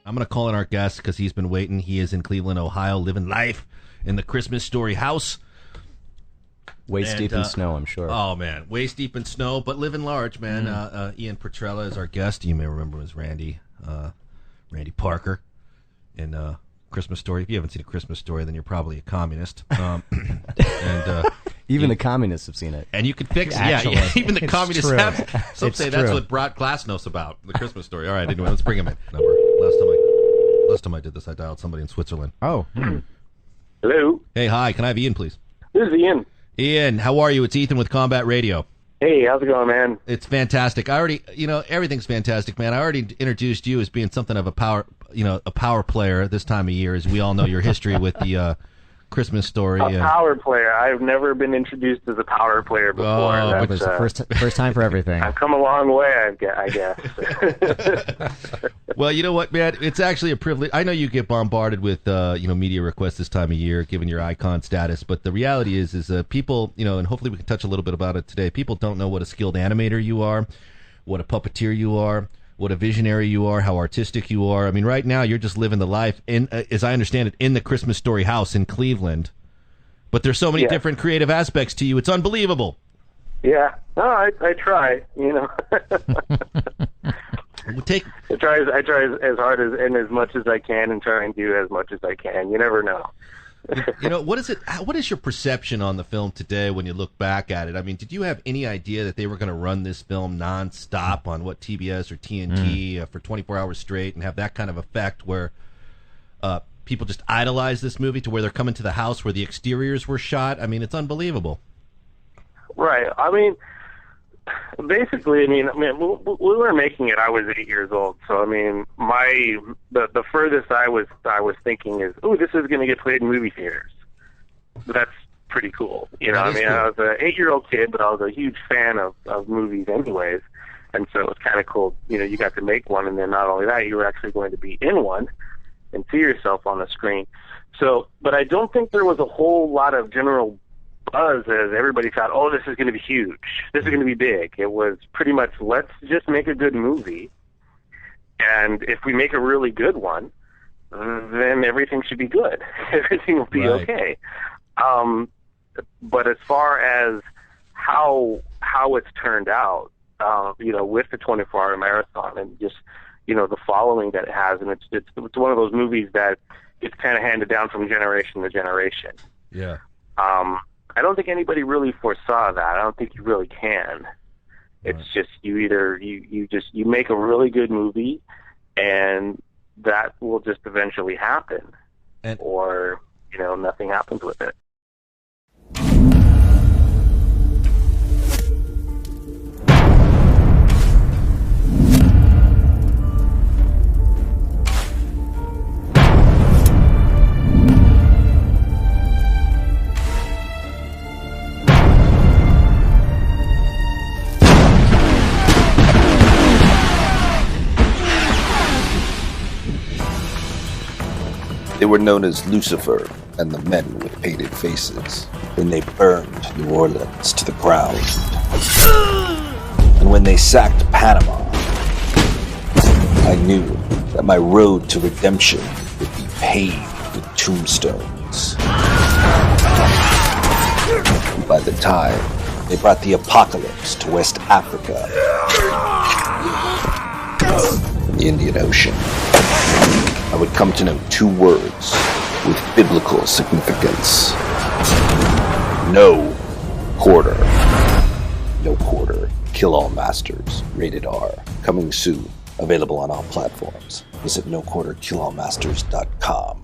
I'm going to call in our guest because he's been waiting. He is in Cleveland, Ohio, living life in the Christmas Story house. Waist deep in snow, I'm sure. Oh, man. Waist deep in snow, but living large, man. Ian Petrella is our guest. You may remember him as Randy Parker in Christmas Story. If you haven't seen A Christmas Story, then you're probably a communist. Even the communists have seen it. And you can fix it. Actually, Yeah, even the communists true. have. Some It's say true. that's what Brot Glasnost about, The Christmas Story. All right, anyway, let's bring him in. Number. Last time I did this, I dialed somebody in Switzerland. Oh. Hello, Hey, hi. Can I have Ian, please? this is Ian. Ian, how are you? It's Ethan with Combat Radio. Hey, how's it going, man? It's fantastic. I already, everything's fantastic, man. I already introduced you as being something of a power player this time of year, as we all know your history with the Christmas Story. A power player. I've never been introduced as a power player before. Oh, That was the first time for everything. I've come a long way, I guess. Well, you know what, man? It's actually a privilege. I know you get bombarded with, media requests this time of year, given your icon status. But the reality is people, and hopefully we can touch a little bit about it today. People don't know what a skilled animator you are, what a puppeteer you are, what a visionary you are, how artistic you are. I mean, right now you're just living the life in, as I understand it, in the Christmas Story house in Cleveland. But there's so many different creative aspects to you. It's unbelievable. Yeah. No, I try, I try as hard as and as much as I can, and try and do as much as I can. You never know. What is your perception on the film today when you look back at it? I mean, did you have any idea that they were going to run this film nonstop on TBS or TNT for 24 hours straight and have that kind of effect where people just idolize this movie to where they're coming to the house where the exteriors were shot? I mean, it's unbelievable. Right. I mean, basically, when we were making it, I was 8 years old. So, I mean, the furthest I was thinking is, this is going to get played in movie theaters. That's pretty cool. Cool. I was an 8-year-old kid, but I was a huge fan of movies anyways. And so it was kind of cool. You got to make one, and then not only that, you were actually going to be in one and see yourself on the screen. So, but I don't think there was a whole lot of general buzz as everybody thought, this is going to be huge. This is going to be big. It was pretty much, let's just make a good movie. And if we make a really good one, then everything should be good. Everything will be okay. But as far as how it's turned out, with the 24-hour marathon and just, the following that it has, and it's one of those movies that it's kind of handed down from generation to generation. Yeah. I don't think anybody really foresaw that. I don't think you really can. It's just you make a really good movie, and that will just eventually happen, or nothing happens with it. They were known as Lucifer and the Men with Painted Faces when they burned New Orleans to the ground. And when they sacked Panama, I knew that my road to redemption would be paved with tombstones. By the time they brought the apocalypse to West Africa and the Indian Ocean, I would come to know two words with biblical significance. No quarter. No quarter. Kill All Masters. Rated R. Coming soon. Available on all platforms. Visit noquarterkillallmasters.com.